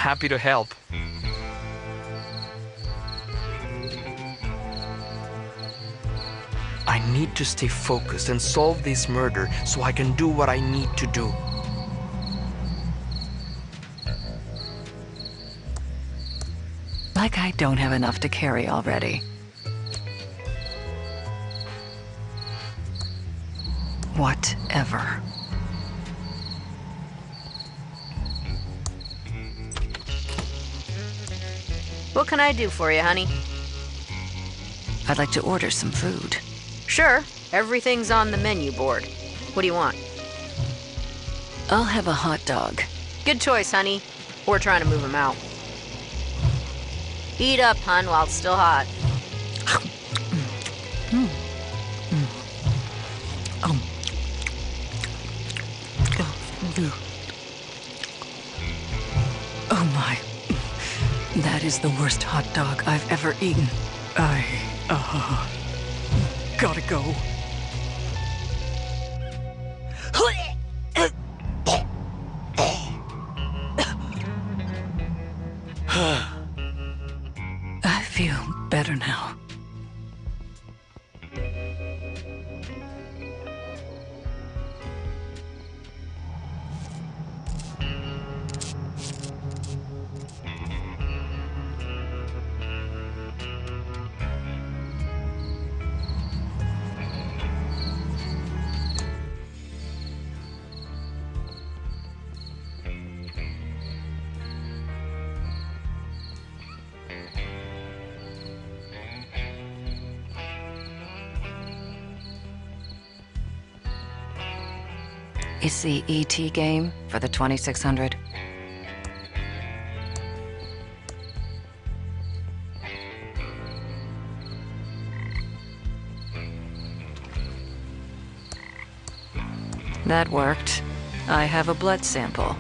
happy to help. I need to stay focused and solve this murder so I can do what I need to do. Like I don't have enough to carry already. Whatever. What can I do for you, honey? I'd like to order some food. Sure, everything's on the menu board. What do you want? I'll have a hot dog. Good choice, honey. We're trying to move him out. Eat up, hun, while it's still hot. Oh my. That is the worst hot dog I've ever eaten. Gotta go. I feel better now. It's the ET game for the 2600. That worked. I have a blood sample.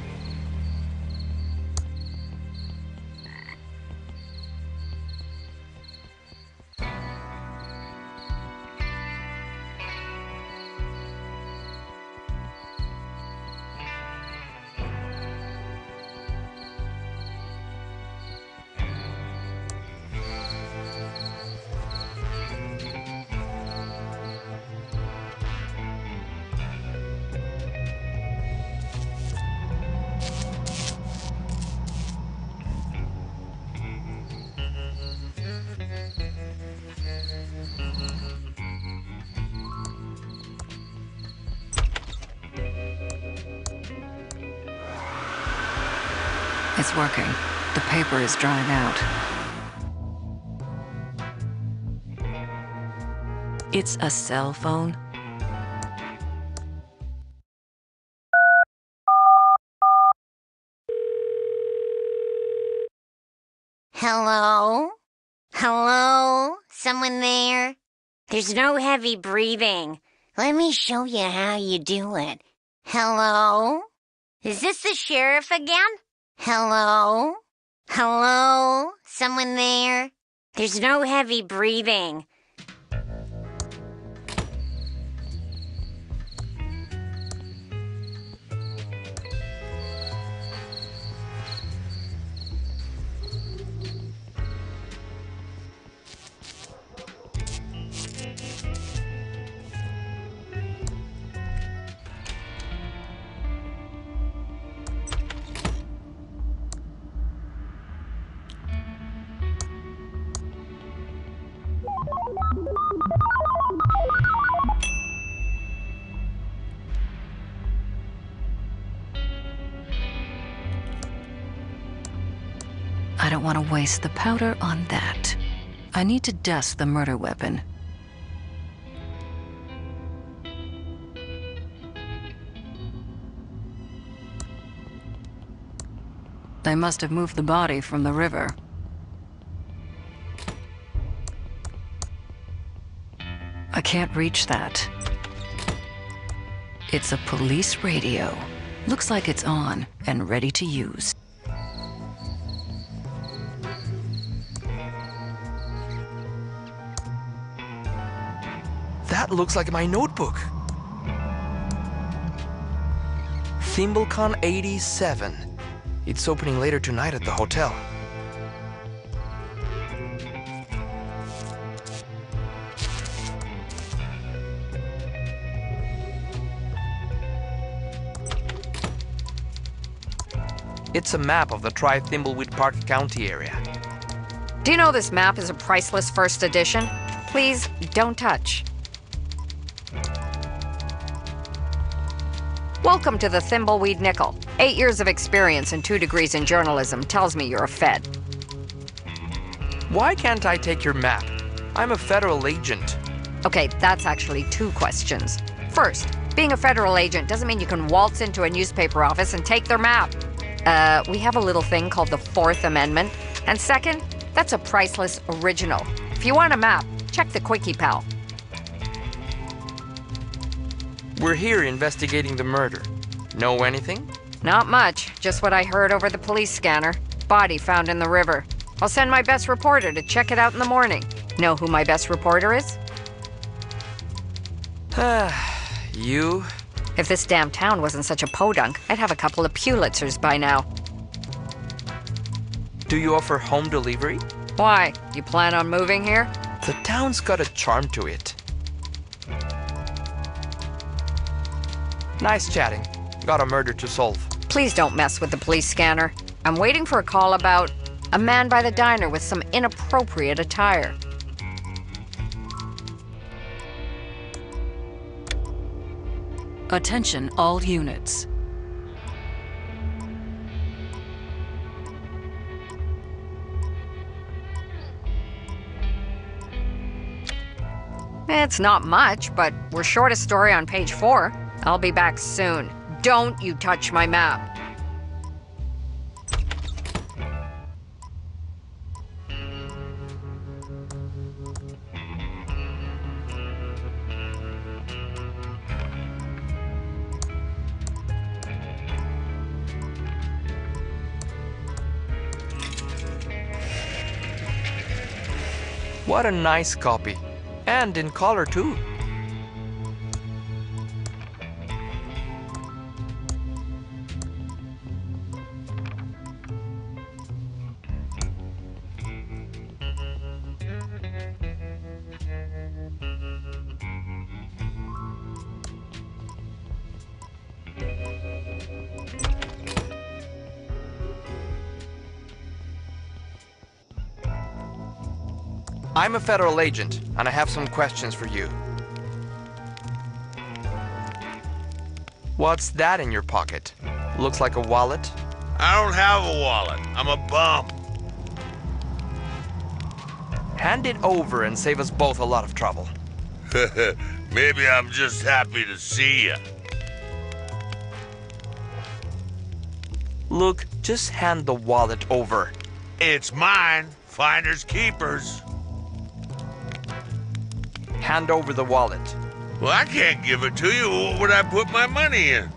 It's working. The paper is drying out. It's a cell phone. Hello? Hello? Someone there? There's no heavy breathing. Let me show you how you do it. Hello? Is this the sheriff again? Hello? Hello? Someone there? There's no heavy breathing. I don't want to waste the powder on that. I need to dust the murder weapon. They must have moved the body from the river. I can't reach that. It's a police radio. Looks like it's on and ready to use. That looks like my notebook. Thimbleweed 87. It's opening later tonight at the hotel. It's a map of the Thimbleweed Park County area. Do you know this map is a priceless first edition? Please, don't touch. Welcome to the Thimbleweed Nickel. 8 years of experience and 2 degrees in journalism tells me you're a Fed. Why can't I take your map? I'm a federal agent. Okay, that's actually 2 questions. First, being a federal agent doesn't mean you can waltz into a newspaper office and take their map. We have a little thing called the Fourth Amendment. And second, that's a priceless original. If you want a map, check the Quickie Pal. We're here investigating the murder. Know anything? Not much, just what I heard over the police scanner. Body found in the river. I'll send my best reporter to check it out in the morning. Know who my best reporter is? You? If this damn town wasn't such a podunk, I'd have a couple of Pulitzers by now. Do you offer home delivery? Why? You plan on moving here? The town's got a charm to it. Nice chatting. Got a murder to solve. Please don't mess with the police scanner. I'm waiting for a call about a man by the diner with some inappropriate attire. Attention all units. It's not much, but we're short a story on page 4. I'll be back soon. Don't you touch my map. What a nice copy. And in color too. I'm a federal agent, and I have some questions for you. What's that in your pocket? Looks like a wallet. I don't have a wallet. I'm a bum. Hand it over and save us both a lot of trouble. Maybe I'm just happy to see you. Look, just hand the wallet over. It's mine. Finders keepers. Hand over the wallet. Well, I can't give it to you. What would I put my money in?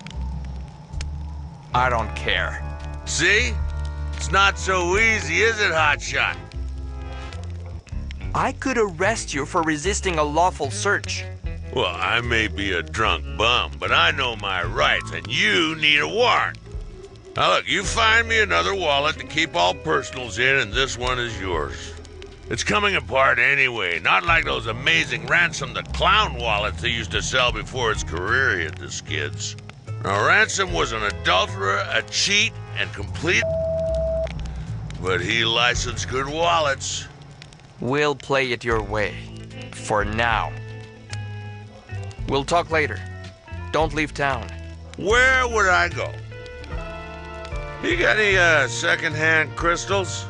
I don't care. See? It's not so easy, is it, hotshot? I could arrest you for resisting a lawful search. Well, I may be a drunk bum, but I know my rights, and you need a warrant. Now look, you find me another wallet to keep all personals in, and this one is yours. It's coming apart anyway, not like those amazing Ransom the Clown wallets they used to sell before his career hit the skids. Now, Ransom was an adulterer, a cheat, and complete... But he licensed good wallets. We'll play it your way. For now. We'll talk later. Don't leave town. Where would I go? You got any, second-hand crystals?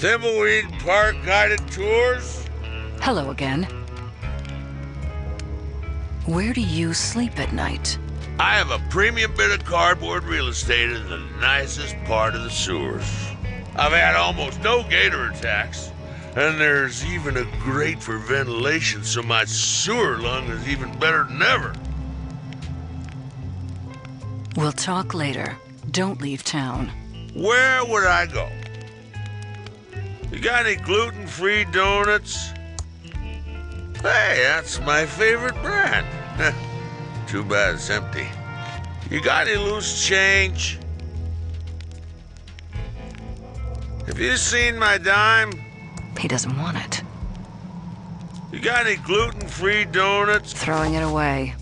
Thimbleweed Park guided tours? Hello again. Where do you sleep at night? I have a premium bit of cardboard real estate in the nicest part of the sewers. I've had almost no gator attacks, and there's even a grate for ventilation, so my sewer lung is even better than ever. We'll talk later. Don't leave town. Where would I go? You got any gluten-free donuts? Hey, that's my favorite brand. Too bad it's empty. You got any loose change? Have you seen my dime? He doesn't want it. You got any gluten-free donuts? Throwing it away.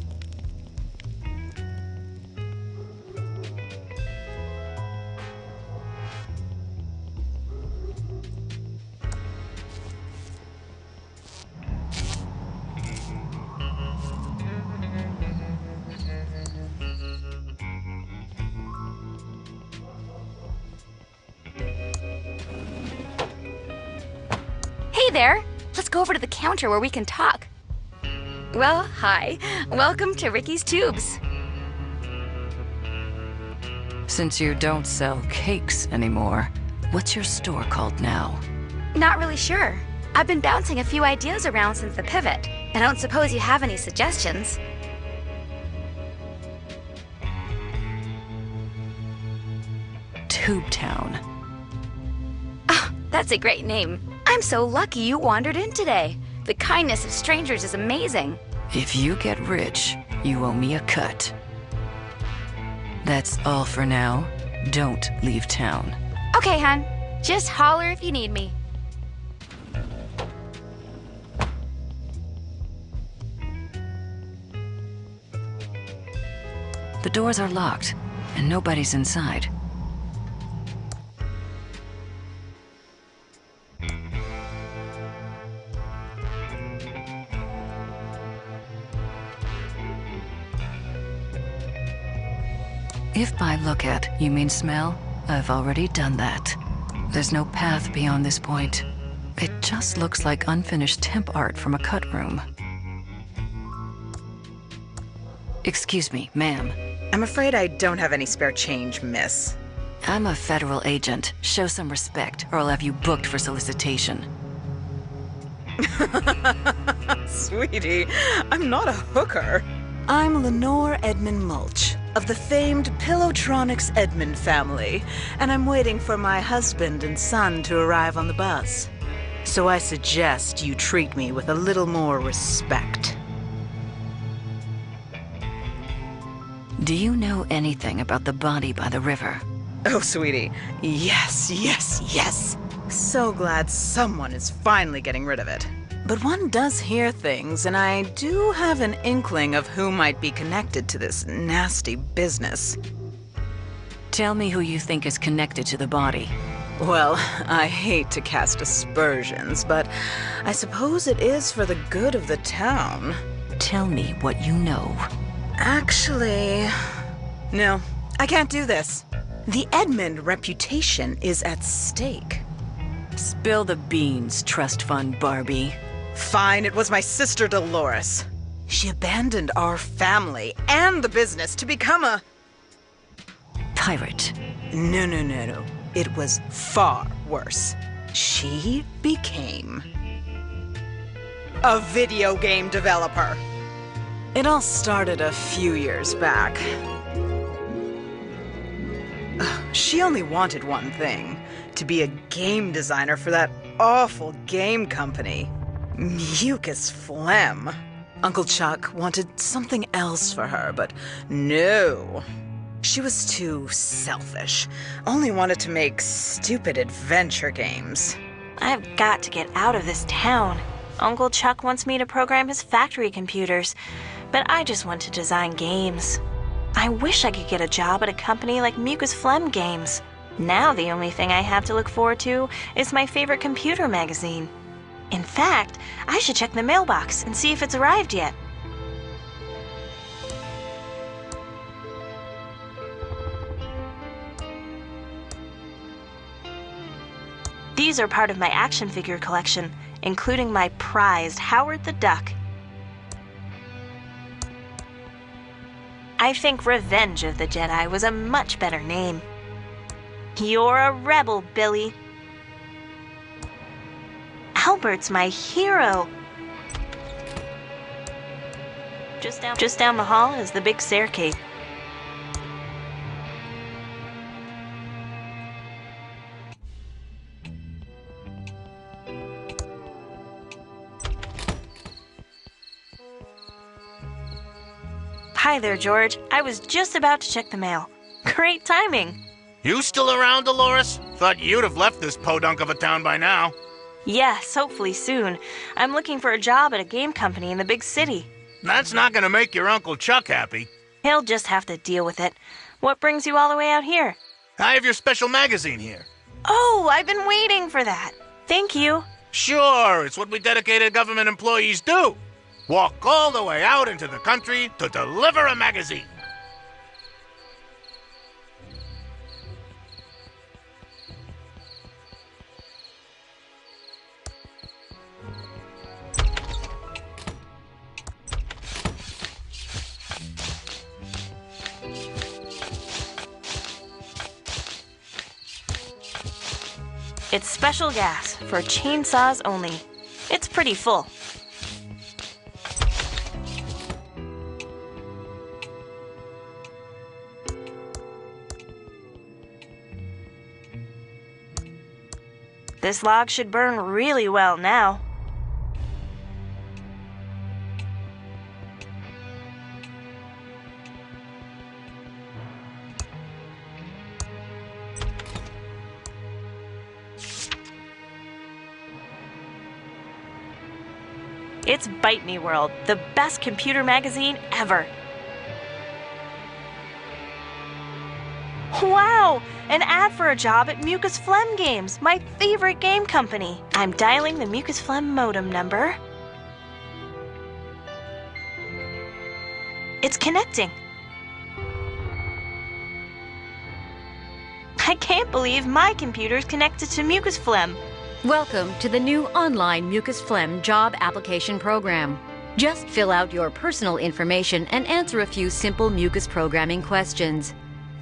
Hey there! Let's go over to the counter where we can talk. Well, hi. Welcome to Ricky's Tubes. Since you don't sell cakes anymore, what's your store called now? Not really sure. I've been bouncing a few ideas around since the pivot. I don't suppose you have any suggestions. Tube Town. Oh, that's a great name. I'm so lucky you wandered in today. The kindness of strangers is amazing. If you get rich, you owe me a cut. That's all for now. Don't leave town. Okay, hon. Just holler if you need me. The doors are locked, and nobody's inside. If by look at you mean smell, I've already done that. There's no path beyond this point. It just looks like unfinished temp art from a cut room. Excuse me, ma'am. I'm afraid I don't have any spare change, miss. I'm a federal agent. Show some respect, or I'll have you booked for solicitation. Sweetie, I'm not a hooker. I'm Lenore Edmund Mulch, of the famed Pillowtronics Edmund family, and I'm waiting for my husband and son to arrive on the bus. So I suggest you treat me with a little more respect. Do you know anything about the body by the river? Oh, sweetie, yes, yes, yes. So glad someone is finally getting rid of it. But one does hear things, and I do have an inkling of who might be connected to this nasty business. Tell me who you think is connected to the body. Well, I hate to cast aspersions, but I suppose it is for the good of the town. Tell me what you know. Actually, no, I can't do this. The Edmund reputation is at stake. Spill the beans, trust fund Barbie. Fine, it was my sister Dolores. She abandoned our family and the business to become a... Pirate. No. It was far worse. She became a video game developer. It all started a few years back. She only wanted one thing, to be a game designer for that awful game company. Mucus phlegm. Uncle Chuck wanted something else for her, but no. She was too selfish. Only wanted to make stupid adventure games. I've got to get out of this town. Uncle Chuck wants me to program his factory computers, but I just want to design games. I wish I could get a job at a company like Mucus Phlegm Games. Now the only thing I have to look forward to is my favorite computer magazine. In fact, I should check the mailbox and see if it's arrived yet. These These are part of my action figure collection, including my prized Howard the Duck. I think Revenge of the Jedi was a much better name. You're a rebel, Billy. Albert's my hero. Just down the hall is the big staircase. Hi there, George. I was just about to check the mail. Great timing. You still around, Dolores? Thought you'd have left this podunk of a town by now. Yes, hopefully soon. I'm looking for a job at a game company in the big city. That's not gonna make your Uncle Chuck happy. He'll just have to deal with it. What brings you all the way out here? I have your special magazine here. Oh, I've been waiting for that. Thank you. Sure, it's what we dedicated government employees do. Walk all the way out into the country to deliver a magazine. It's special gas for chainsaws only. It's pretty full. This log should burn really well now. It's Bite Me World, the best computer magazine ever. Wow! An ad for a job at Mucus Phlegm Games, my favorite game company. I'm dialing the Mucus Phlegm modem number. It's connecting. I can't believe my computer's connected to Mucus Phlegm. Welcome to the new online Mucus Phlegm job application program. Just fill out your personal information and answer a few simple mucus programming questions.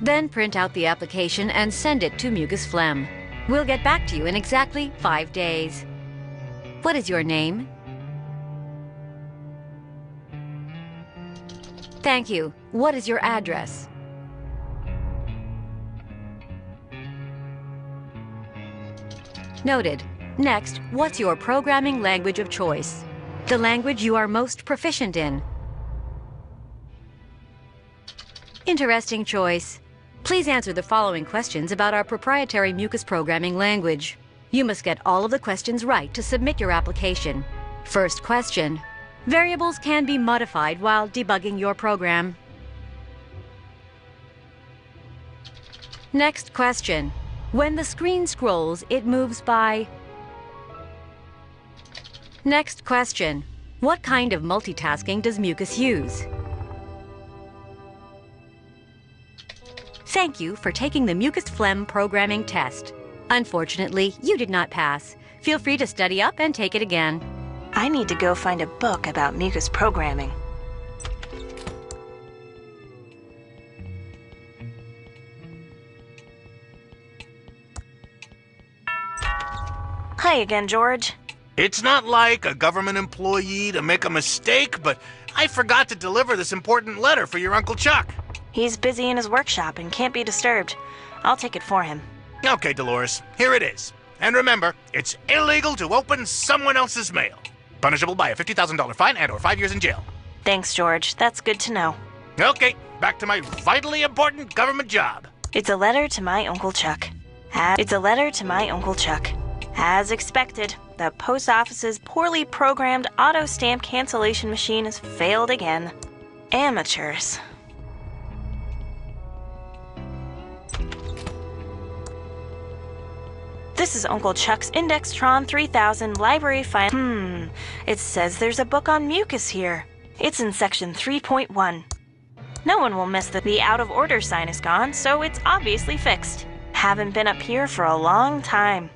Then print out the application and send it to Mucus Phlegm. We'll get back to you in exactly 5 days. What is your name? Thank you. What is your address? Noted. Next, what's your programming language of choice? The language you are most proficient in. Interesting choice. Please answer the following questions about our proprietary mucus programming language. You must get all of the questions right to submit your application. First question. Variables can be modified while debugging your program. Next question. When the screen scrolls, it moves by... Next question. What kind of multitasking does Mucus use? Thank you for taking the Mucus Phlegm programming test. Unfortunately, you did not pass. Feel free to study up and take it again. I need to go find a book about mucus programming. Hi again, George. It's not like a government employee to make a mistake, but I forgot to deliver this important letter for your Uncle Chuck. He's busy in his workshop and can't be disturbed. I'll take it for him. Okay, Dolores, here it is. And remember, it's illegal to open someone else's mail. Punishable by a $50,000 fine and/or 5 years in jail. Thanks, George. That's good to know. Okay, back to my vitally important government job. It's a letter to my Uncle Chuck. It's a letter to my Uncle Chuck. As expected, the post office's poorly programmed auto stamp cancellation machine has failed again. Amateurs. This is Uncle Chuck's Indextron 3000 library file. It says there's a book on mucus here. It's in section 3.1. No one will miss that the out of order sign is gone, so it's obviously fixed. Haven't been up here for a long time.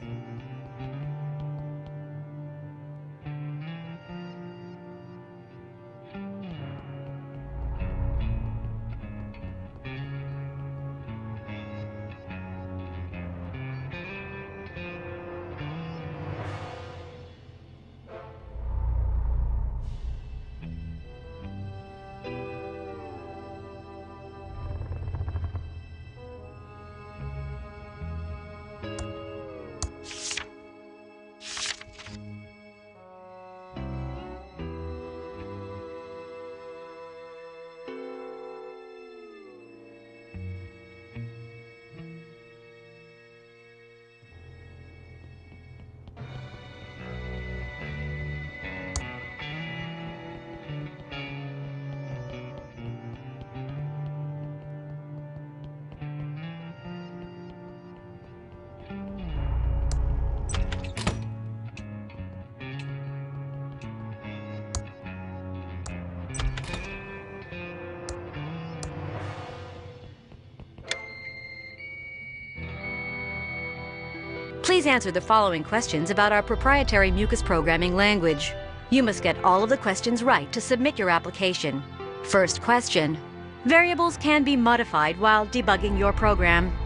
Please answer the following questions about our proprietary mucus programming language. You must get all of the questions right to submit your application. First question. Variables can be modified while debugging your program.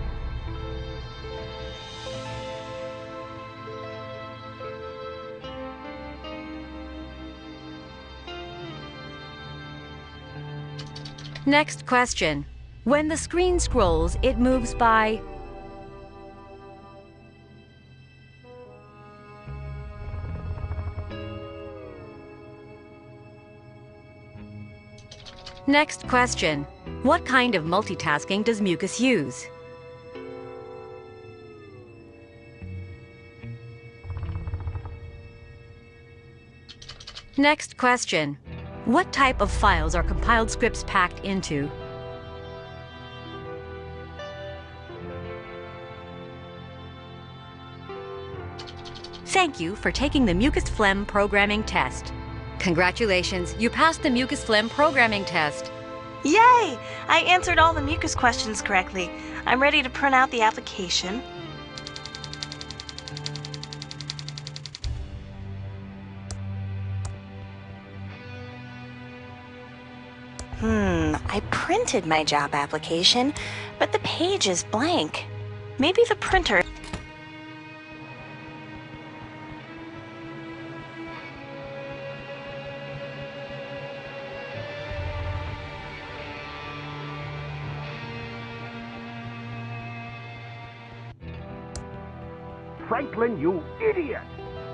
Next question. When the screen scrolls, it moves by... Next question. What kind of multitasking does mucus use? Next question. What type of files are compiled scripts packed into? Thank you for taking the Mucus Phlegm programming test. Congratulations, you passed the Mucus Phlegm programming test. Yay! I answered all the mucus questions correctly. I'm ready to print out the application. I printed my job application, but the page is blank. Maybe the printer... Franklin, you idiot!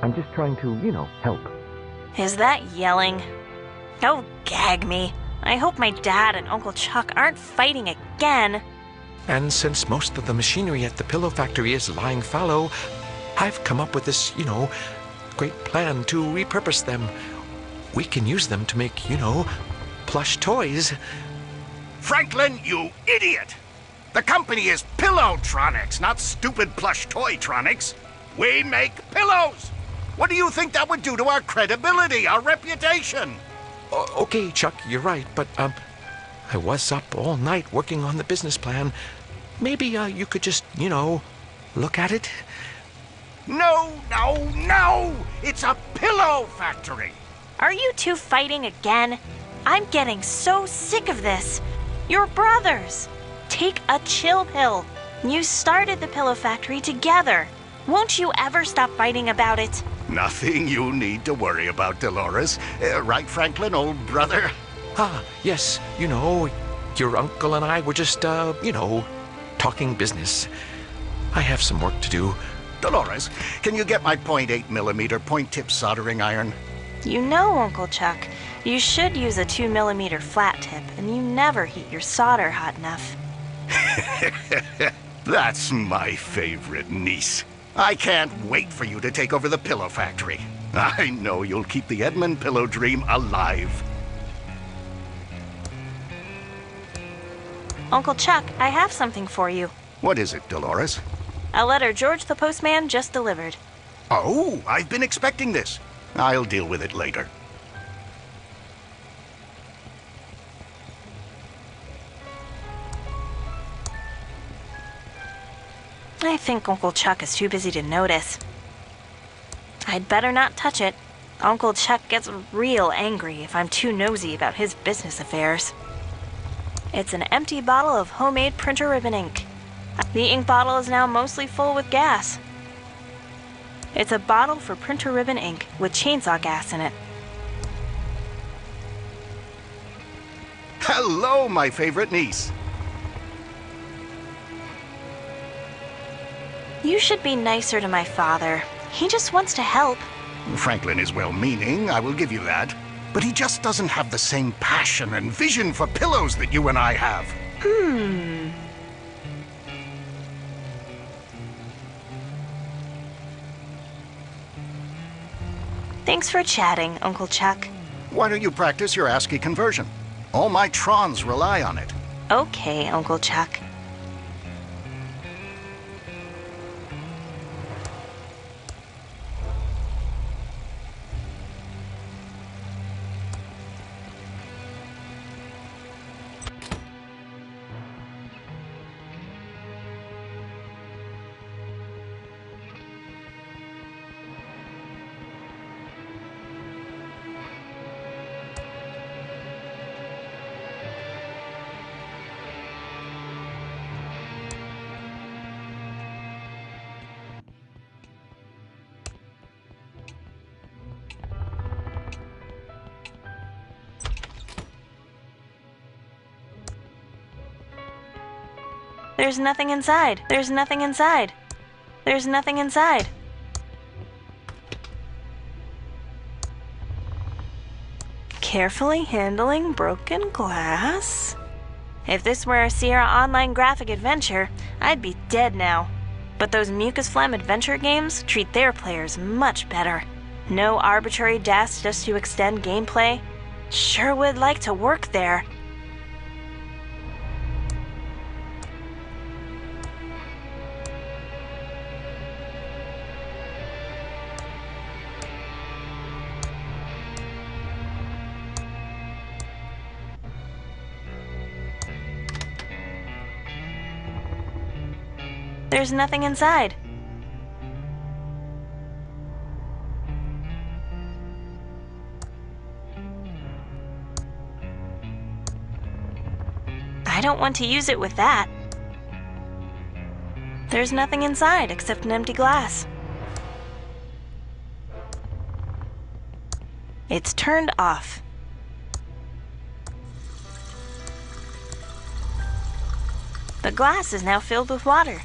I'm just trying to, help. Is that yelling? Oh, gag me. I hope my dad and Uncle Chuck aren't fighting again. And since most of the machinery at the pillow factory is lying fallow, I've come up with this, great plan to repurpose them. We can use them to make, plush toys. Franklin, you idiot! The company is Pillowtronics, not stupid plush toytronics. We make pillows! What do you think that would do to our credibility, our reputation? Okay, Chuck, you're right, but, I was up all night working on the business plan. Maybe, you could just, look at it? No, no, no! It's a pillow factory! Are you two fighting again? I'm getting so sick of this. You're brothers. Take a chill pill. You started the pillow factory together. Won't you ever stop fighting about it? Nothing you need to worry about, Dolores. Right, Franklin, old brother? Yes, your uncle and I were just, talking business. I have some work to do. Dolores, can you get my .8mm point-tip soldering iron? You know, Uncle Chuck, you should use a 2mm flat tip, and you never heat your solder hot enough. That's my favorite niece. I can't wait for you to take over the pillow factory. I know you'll keep the Edmund Pillow dream alive. Uncle Chuck, I have something for you. What is it, Dolores? A letter George the postman just delivered. Oh, I've been expecting this. I'll deal with it later. I think Uncle Chuck is too busy to notice. I'd better not touch it. Uncle Chuck gets real angry if I'm too nosy about his business affairs. It's an empty bottle of homemade printer ribbon ink. The ink bottle is now mostly full with gas. It's a bottle for printer ribbon ink with chainsaw gas in it. Hello, my favorite niece. You should be nicer to my father. He just wants to help. Franklin is well-meaning, I will give you that. But he just doesn't have the same passion and vision for pillows that you and I have. Thanks for chatting, Uncle Chuck. Why don't you practice your ASCII conversion? All my trons rely on it. Okay, Uncle Chuck. There's nothing inside. There's nothing inside. There's nothing inside. Carefully handling broken glass. If this were a Sierra Online graphic adventure, I'd be dead now. But those Mucus Phlegm adventure games treat their players much better. No arbitrary deaths just to extend gameplay. Sure would like to work there. There's nothing inside. I don't want to use it with that. There's nothing inside except an empty glass. It's turned off. The glass is now filled with water.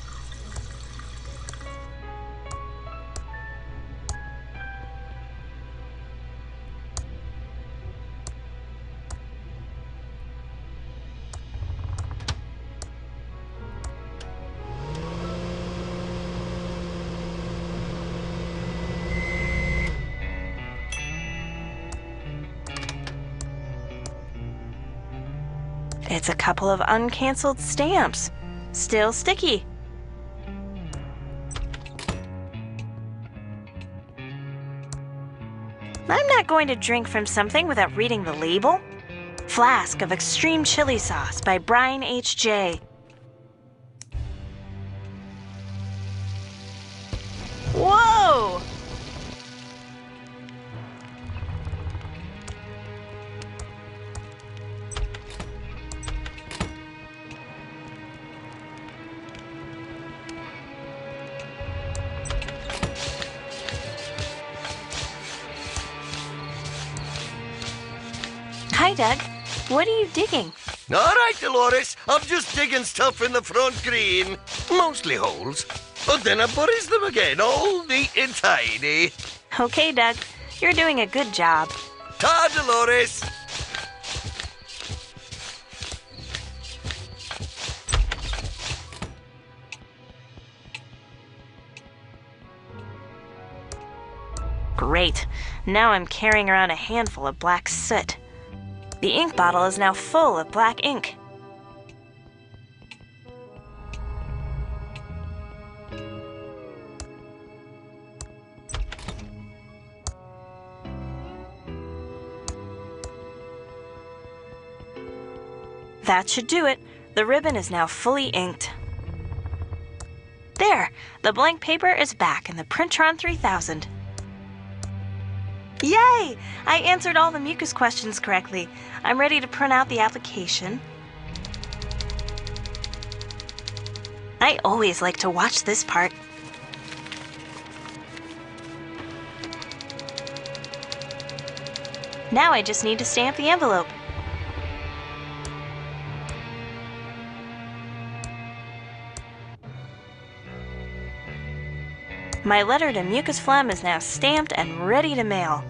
It's a couple of uncanceled stamps. Still sticky. I'm not going to drink from something without reading the label. Flask of Extreme Chili Sauce by Brian H.J. Whoa! Hi, Doug. What are you digging? All right, Dolores. I'm just digging stuff in the front green. Mostly holes. But then I buries them again, all neat and tidy. Okay, Doug. You're doing a good job. Ta, Dolores. Great. Now I'm carrying around a handful of black soot. The ink bottle is now full of black ink. That should do it. The ribbon is now fully inked. There! The blank paper is back in the Printron 3000. Yay! I answered all the mucus questions correctly. I'm ready to print out the application. I always like to watch this part. Now I just need to stamp the envelope. My letter to Mucus Phlegm is now stamped and ready to mail.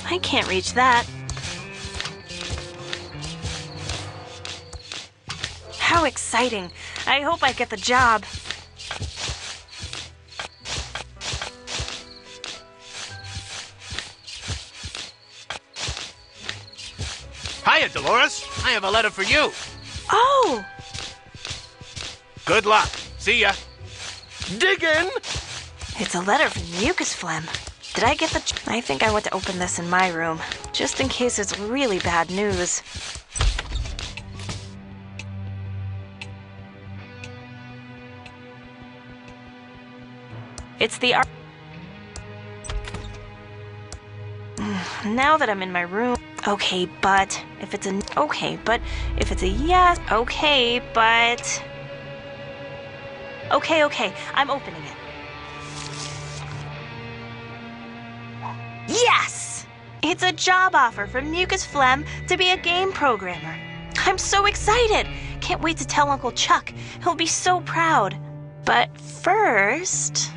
I can't reach that. How exciting! I hope I get the job. Hiya, Dolores. I have a letter for you. Oh! Good luck. See ya. Diggin'! It's a letter from Mucus Phlegm. Did I get the... I think I want to open this in my room, just in case it's really bad news. It's the... Now that I'm in my room... Okay, but if it's a... Okay, but if it's a yes... Okay, but... Okay, I'm opening it. It's a job offer from Mucus Phlegm to be a game programmer. I'm so excited! Can't wait to tell Uncle Chuck. He'll be so proud. But first...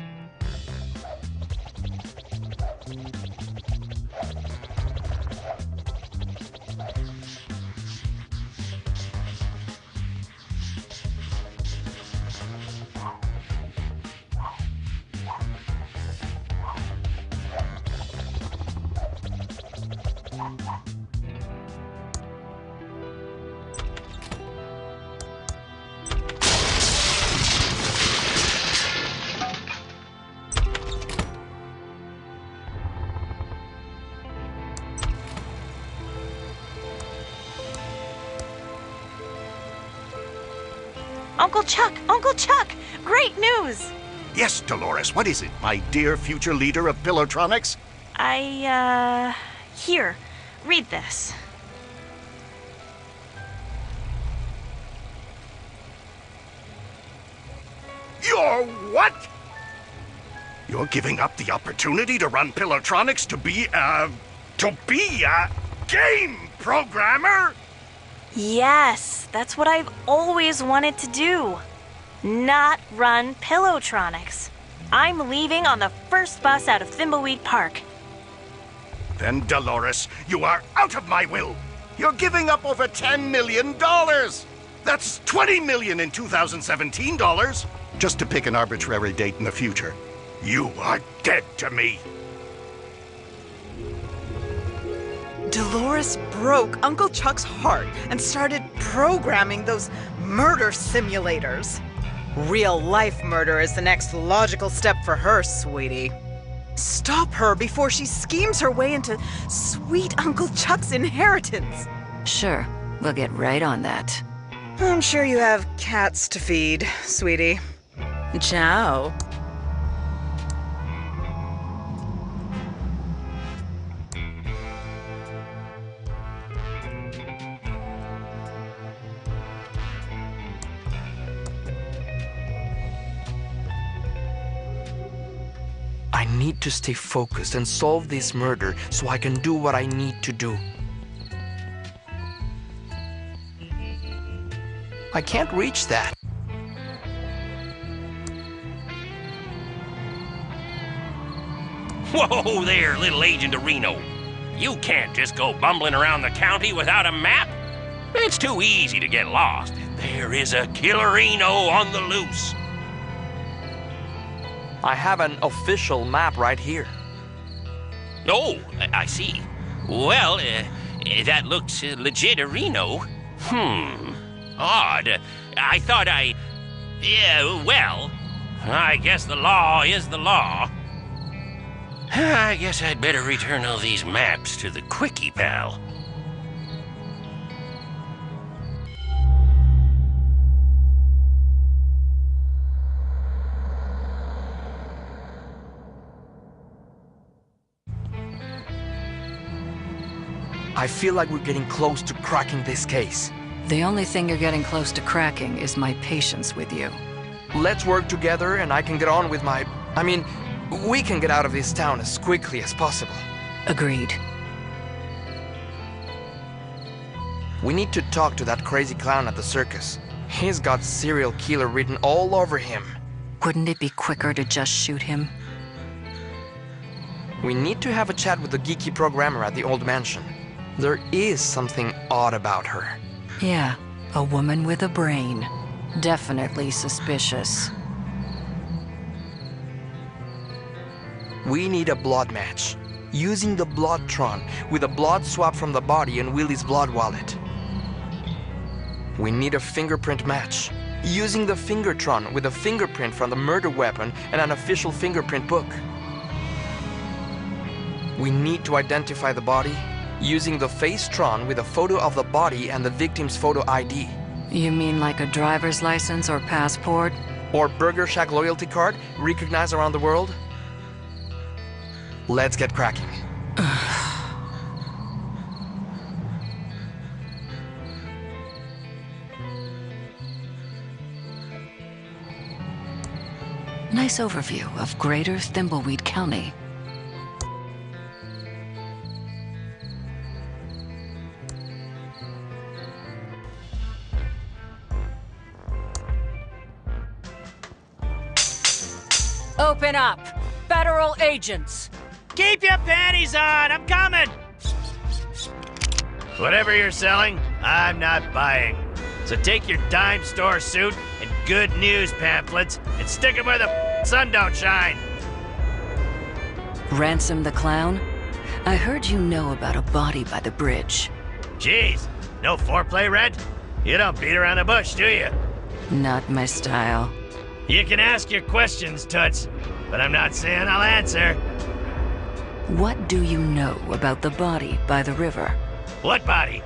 Uncle Chuck! Great news! Yes, Dolores, what is it, my dear future leader of Pillowtronics? Here, read this. You're what? You're giving up the opportunity to run Pillowtronics to be a game programmer? Yes, that's what I've always wanted to do. Not run Pillowtronics. I'm leaving on the first bus out of Thimbleweed Park. Then, Dolores, you are out of my will. You're giving up over $10 million. That's $20 million in 2017 dollars, just to pick an arbitrary date in the future. You are dead to me. Dolores broke Uncle Chuck's heart and started programming those murder simulators. Real-life murder is the next logical step for her, sweetie. Stop her before she schemes her way into sweet Uncle Chuck's inheritance. Sure, we'll get right on that. I'm sure you have cats to feed, sweetie. Ciao. I need to stay focused and solve this murder so I can do what I need to do. I can't reach that. Whoa there, little Agent Reno. You can't just go bumbling around the county without a map. It's too easy to get lost. There is a killerino on the loose. I have an official map right here. Oh, I see. Well, that looks legit, Reno. Odd. I thought yeah, well, I guess the law is the law. I guess I'd better return all these maps to the Quickie Pal. I feel like we're getting close to cracking this case. The only thing you're getting close to cracking is my patience with you. Let's work together and I can get on with we can get out of this town as quickly as possible. Agreed. We need to talk to that crazy clown at the circus. He's got serial killer written all over him. Wouldn't it be quicker to just shoot him? We need to have a chat with the geeky programmer at the old mansion. There is something odd about her. Yeah, a woman with a brain. Definitely suspicious. We need a blood match. Using the Bloodtron with a blood swap from the body and Willie's blood wallet. We need a fingerprint match. Using the Fingertron with a fingerprint from the murder weapon and an official fingerprint book. We need to identify the body using the Facetron with a photo of the body and the victim's photo ID. You mean like a driver's license or passport? Or Burger Shack loyalty card recognized around the world? Let's get cracking. Nice overview of Greater Thimbleweed County. Open up! Federal agents! Keep your panties on! I'm coming! Whatever you're selling, I'm not buying. So take your dime store suit and good news pamphlets and stick them where the sun don't shine. Ransom the clown? I heard you know about a body by the bridge. Jeez, no foreplay, Red? You don't beat around the bush, do you? Not my style. You can ask your questions, Toots, but I'm not saying I'll answer. What do you know about the body by the river? What body?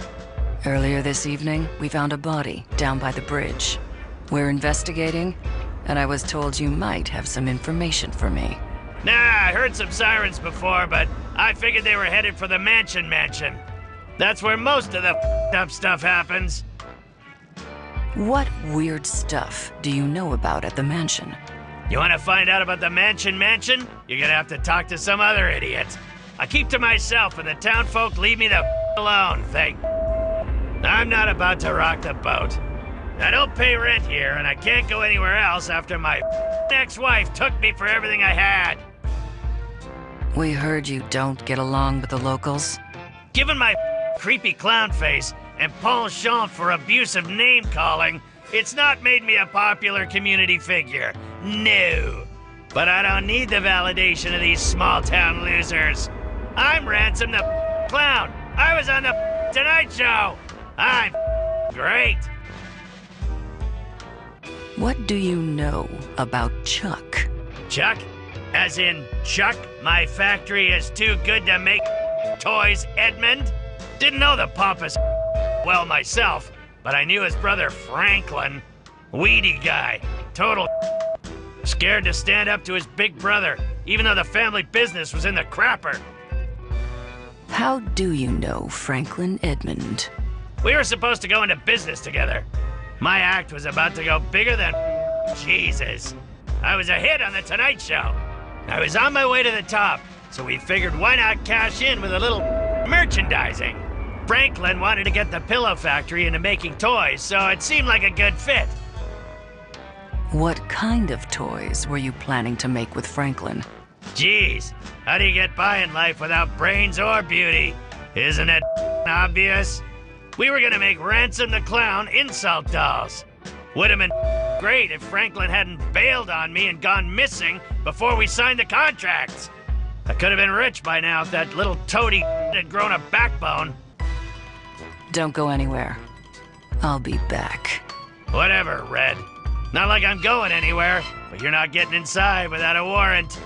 Earlier this evening, we found a body down by the bridge. We're investigating, and I was told you might have some information for me. Nah, I heard some sirens before, but I figured they were headed for the mansion. That's where most of the up stuff happens. What weird stuff do you know about at the mansion? You want to find out about the mansion? You're gonna have to talk to some other idiot. I keep to myself, and the town folk leave me the alone, I'm not about to rock the boat. I don't pay rent here, and I can't go anywhere else after my ex-wife took me for everything I had. We heard you don't get along with the locals. Given my creepy clown face and penchant for abusive name-calling, it's not made me a popular community figure. No. But I don't need the validation of these small-town losers. I'm Ransom the clown. I was on the Tonight Show. I'm great. What do you know about Chuck? Chuck? As in, Chuck, my factory is too good to make toys, Edmund? Didn't know the pompous well myself, but I knew his brother Franklin. Weedy guy. Total scared to stand up to his big brother, even though the family business was in the crapper. How do you know Franklin Edmund? We were supposed to go into business together. My act was about to go bigger than Jesus. I was a hit on the Tonight Show. I was on my way to the top, so we figured why not cash in with a little merchandising. Franklin wanted to get the pillow factory into making toys, so it seemed like a good fit. What kind of toys were you planning to make with Franklin? Geez, how do you get by in life without brains or beauty? Isn't it obvious? We were gonna make Ransom the Clown insult dolls. Would have been great if Franklin hadn't bailed on me and gone missing before we signed the contracts. I could have been rich by now if that little toady had grown a backbone. Don't go anywhere. I'll be back. Whatever, Red. Not like I'm going anywhere, but you're not getting inside without a warrant.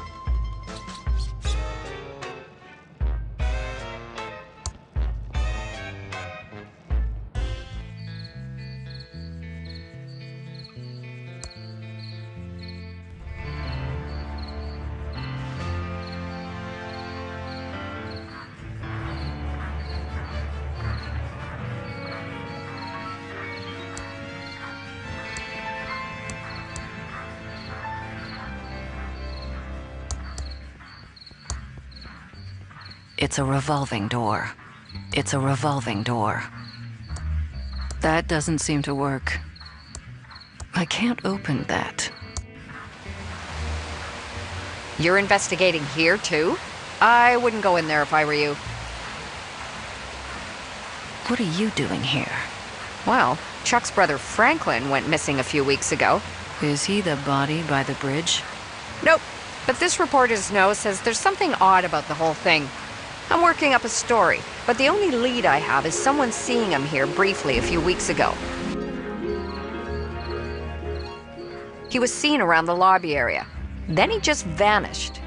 It's a revolving door. It's a revolving door. That doesn't seem to work. I can't open that. You're investigating here, too? I wouldn't go in there if I were you. What are you doing here? Well, Chuck's brother Franklin went missing a few weeks ago. Is he the body by the bridge? Nope. But this reporter's note says there's something odd about the whole thing. I'm working up a story, but the only lead I have is someone seeing him here briefly a few weeks ago. He was seen around the lobby area. Then he just vanished.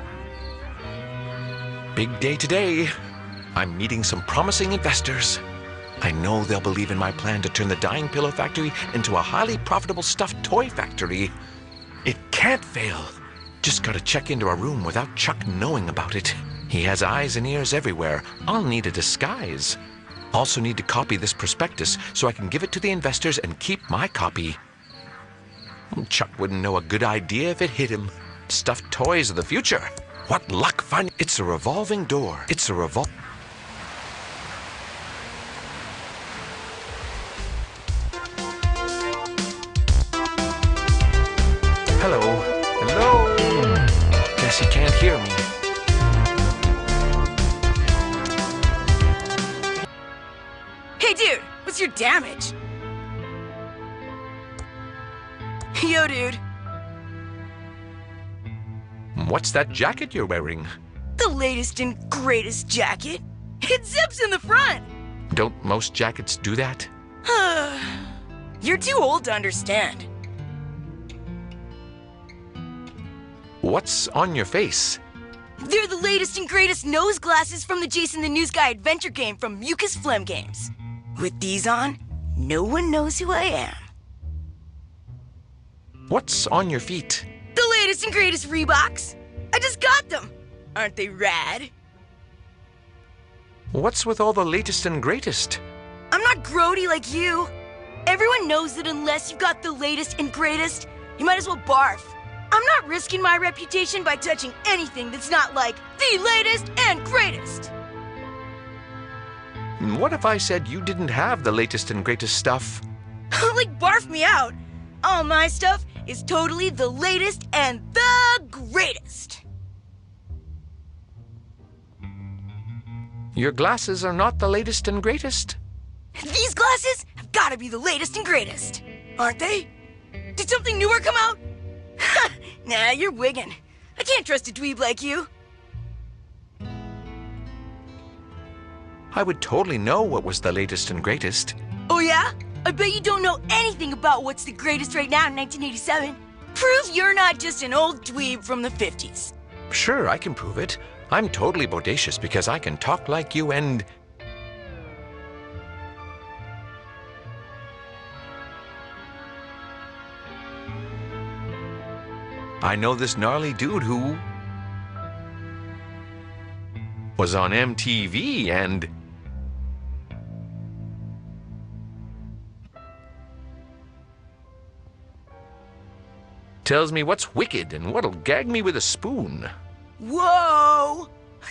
Big day today. I'm meeting some promising investors. I know they'll believe in my plan to turn the dying pillow factory into a highly profitable stuffed toy factory. It can't fail. Just gotta check into a room without Chuck knowing about it. He has eyes and ears everywhere. I'll need a disguise. Also need to copy this prospectus so I can give it to the investors and keep my copy. Chuck wouldn't know a good idea if it hit him. Stuffed toys of the future. What luck finding... It's a revolving door. It's a Hello. Hello. Hey, dude, what's your damage? Yo, dude. What's that jacket you're wearing? The latest and greatest jacket. It zips in the front. Don't most jackets do that? You're too old to understand. What's on your face? They're the latest and greatest nose glasses from the Jason the News Guy adventure game from Mucus Phlegm Games. With these on, no one knows who I am. What's on your feet? The latest and greatest Reeboks. I just got them. Aren't they rad? What's with all the latest and greatest? I'm not grody like you. Everyone knows that unless you've got the latest and greatest, you might as well barf. I'm not risking my reputation by touching anything that's not like the latest and greatest. What if I said you didn't have the latest and greatest stuff? Like, barf me out. All my stuff is totally the latest and the greatest. Your glasses are not the latest and greatest. These glasses have got to be the latest and greatest, aren't they? Did something newer come out? Nah, you're wiggin'. I can't trust a dweeb like you. I would totally know what was the latest and greatest. Oh yeah? I bet you don't know anything about what's the greatest right now in 1987. Prove you're not just an old dweeb from the 50s. Sure, I can prove it. I'm totally bodacious because I can talk like you and... I know this gnarly dude who... was on MTV and... tells me what's wicked and what'll gag me with a spoon. Whoa!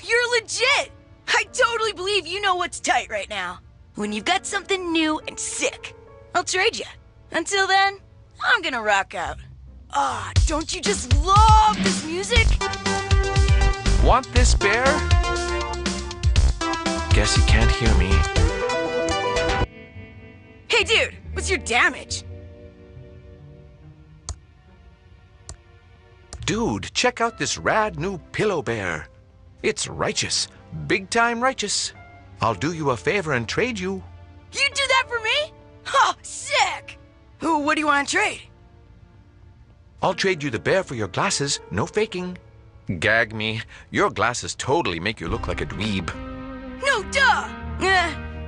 You're legit! I totally believe you know what's tight right now. When you've got something new and sick, I'll trade you. Until then, I'm gonna rock out. Ah, don't you just love this music? Want this bear? Guess he can't hear me. Hey dude, what's your damage? Dude, check out this rad new pillow bear. It's righteous. Big time righteous. I'll do you a favor and trade you. You do that for me? Oh, sick! Ooh, what do you want to trade? I'll trade you the bear for your glasses. No faking. Gag me. Your glasses totally make you look like a dweeb. No, duh!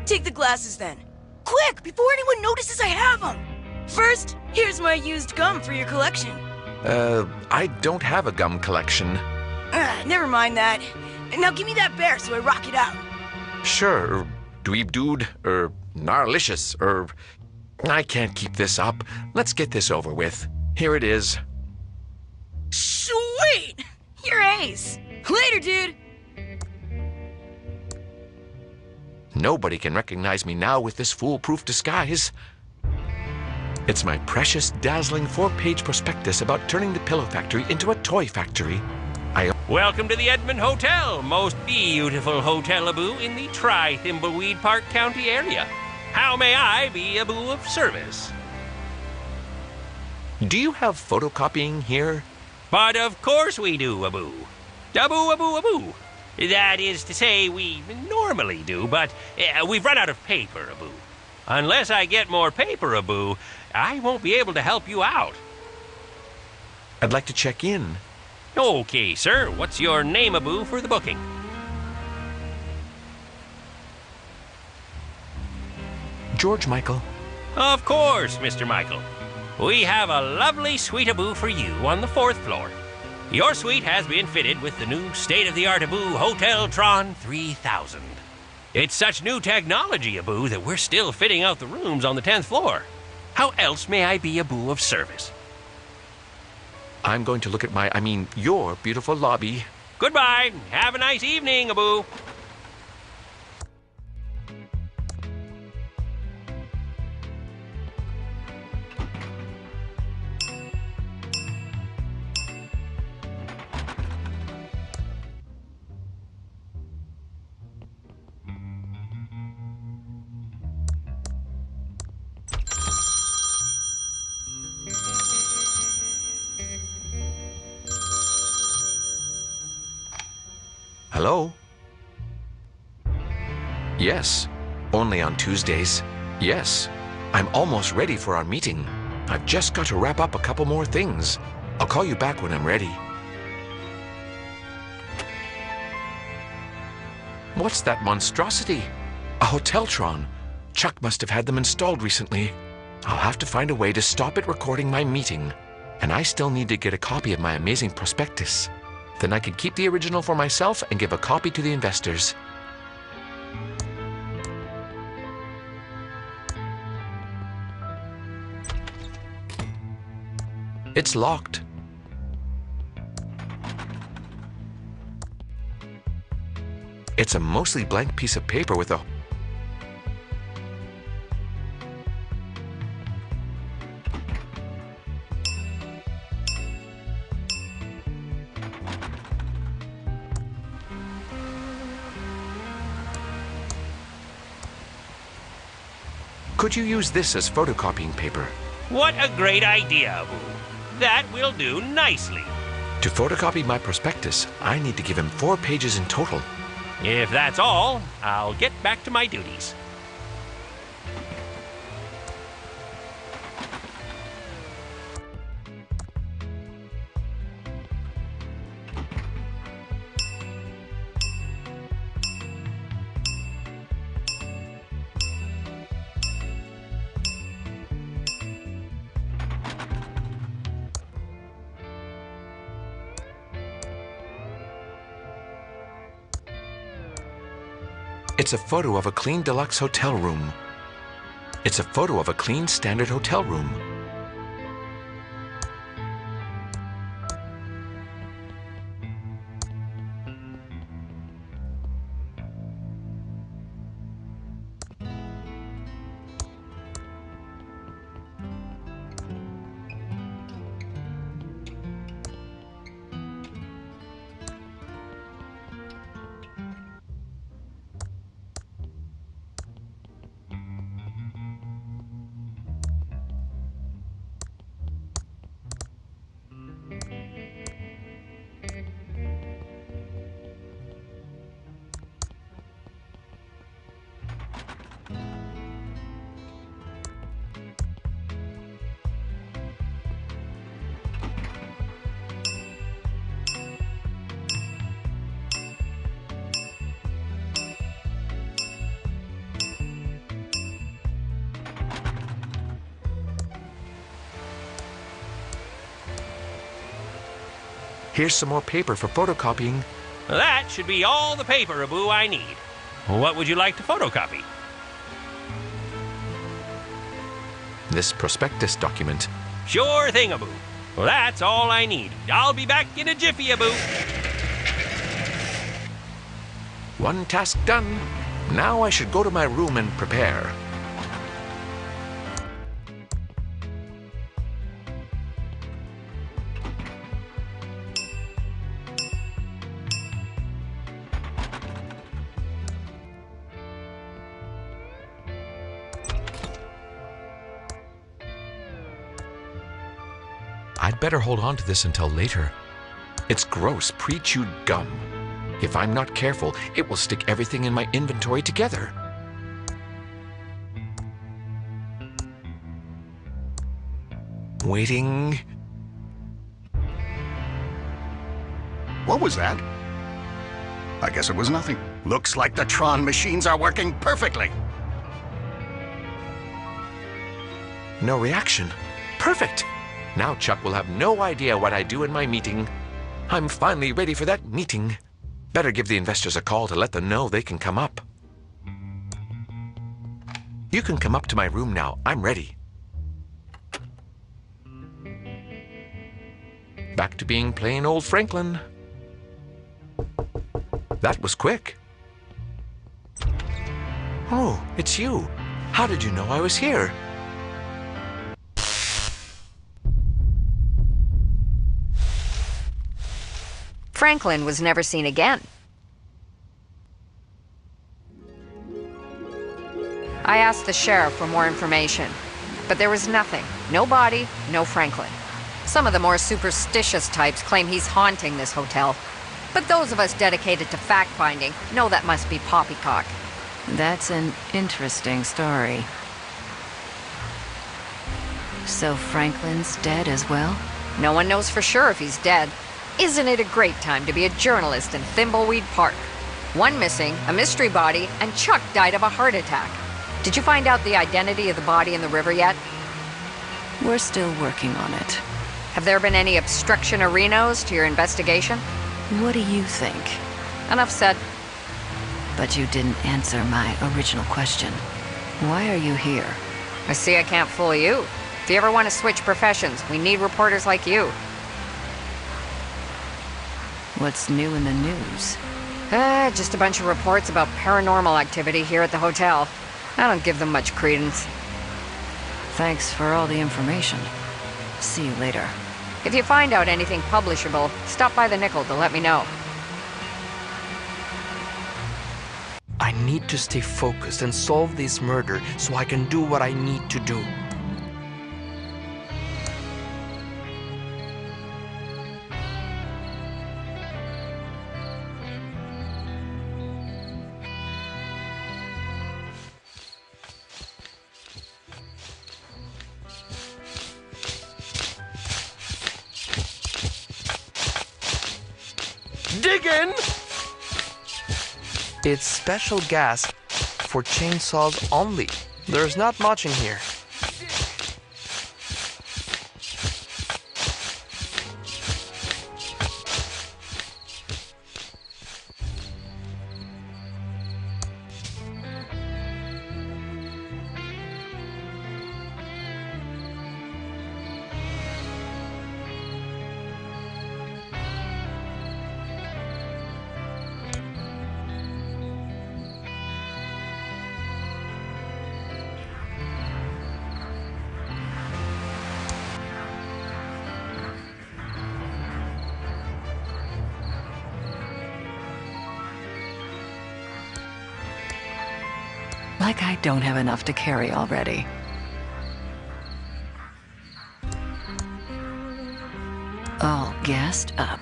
Take the glasses then. Quick, before anyone notices I have them. First, here's my used gum for your collection. I don't have a gum collection. Never mind that. Now give me that bear so I rock it out. Sure, dweeb dude, gnarlicious, I can't keep this up. Let's get this over with. Here it is. Sweet! You're ace. Later, dude. Nobody can recognize me now with this foolproof disguise. It's my precious, dazzling 4-page prospectus about turning the pillow factory into a toy factory. Welcome to the Edmond Hotel, most beautiful hotel-a-boo in the Thimbleweed Park County area. How may I be a boo of service? Do you have photocopying here? But of course we do, a-boo. A-boo, a-boo, a-boo. That is to say, we normally do, but we've run out of paper, a-boo. Unless I get more paper, a-boo, I won't be able to help you out. I'd like to check in. Okay, sir. What's your name, a-boo, for the booking? George Michael. Of course, Mr. Michael. We have a lovely suite a-boo for you on the 4th floor. Your suite has been fitted with the new state-of-the-art a-boo Hotel Tron 3000. It's such new technology, a-boo, that we're still fitting out the rooms on the 10th floor. How else may I be a boo of service? I'm going to look at your beautiful lobby. Goodbye. Have a nice evening, a-boo. Hello? Yes. Only on Tuesdays. Yes. I'm almost ready for our meeting. I've just got to wrap up a couple more things. I'll call you back when I'm ready. What's that monstrosity? A Hoteltron. Chuck must have had them installed recently. I'll have to find a way to stop it recording my meeting. And I still need to get a copy of my amazing prospectus. Then I can keep the original for myself and give a copy to the investors. It's locked. It's a mostly blank piece of paper with a... Could you use this as photocopying paper? What a great idea, Abu. That will do nicely. To photocopy my prospectus, I need to give him 4 pages in total. If that's all, I'll get back to my duties. It's a photo of a clean deluxe hotel room. It's a photo of a clean standard hotel room. Here's some more paper for photocopying. That should be all the paper, Abu, I need. What would you like to photocopy? This prospectus document. Sure thing, Abu. Well, that's all I need. I'll be back in a jiffy, Abu. One task done. Now I should go to my room and prepare. I'd better hold on to this until later. It's gross, pre-chewed gum. If I'm not careful, it will stick everything in my inventory together. Waiting. What was that? I guess it was nothing. Looks like the Tron machines are working perfectly. No reaction. Perfect. Now Chuck will have no idea what I do in my meeting. I'm finally ready for that meeting. Better give the investors a call to let them know they can come up. You can come up to my room now. I'm ready. Back to being plain old Franklin. That was quick. Oh, it's you. How did you know I was here? Franklin was never seen again. I asked the sheriff for more information, but there was nothing. No body, no Franklin. Some of the more superstitious types claim he's haunting this hotel. But those of us dedicated to fact-finding know that must be poppycock. That's an interesting story. So Franklin's dead as well? No one knows for sure if he's dead. Isn't it a great time to be a journalist in Thimbleweed Park? One missing, a mystery body, and Chuck died of a heart attack. Did you find out the identity of the body in the river yet? We're still working on it. Have there been any obstructionarinos to your investigation? What do you think? Enough said. But you didn't answer my original question. Why are you here? I see I can't fool you. If you ever want to switch professions, we need reporters like you. What's new in the news? Just a bunch of reports about paranormal activity here at the hotel. I don't give them much credence. Thanks for all the information. See you later. If you find out anything publishable, stop by the Nickel to let me know. I need to stay focused and solve this murder so I can do what I need to do. Digging! It's special gas for chainsaws only. There's not much in here. Like I don't have enough to carry already. All gassed up.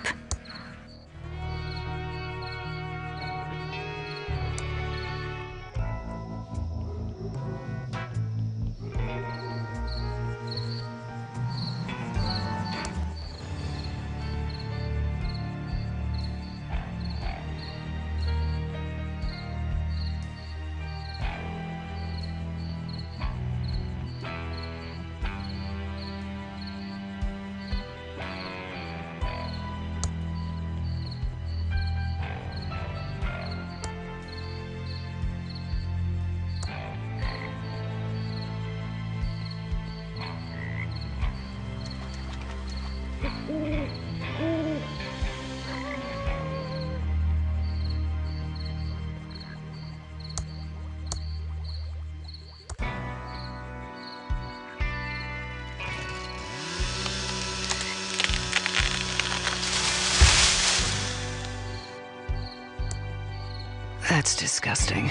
That's disgusting.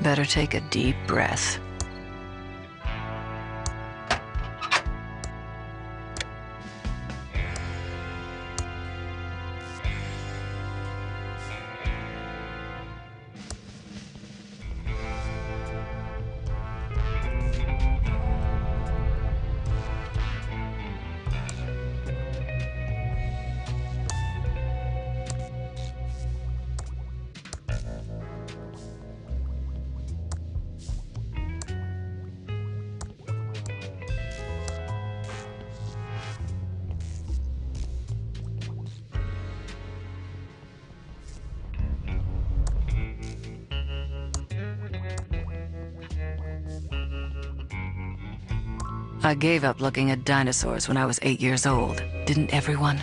Better take a deep breath. I gave up looking at dinosaurs when I was 8 years old. Didn't everyone?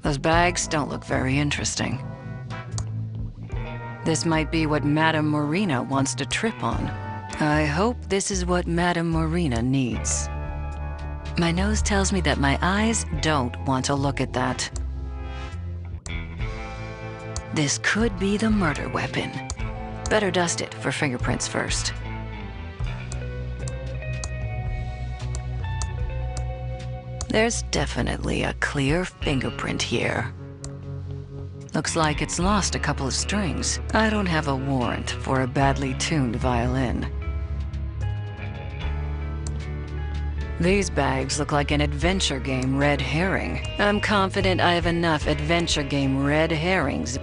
Those bags don't look very interesting. This might be what Madame Morena wants to trip on. I hope this is what Madame Morena needs. My nose tells me that my eyes don't want to look at that. This could be the murder weapon. Better dust it for fingerprints first. There's definitely a clear fingerprint here. Looks like it's lost a couple of strings. I don't have a warrant for a badly tuned violin. These bags look like an adventure game red herring. I'm confident I have enough adventure game red herrings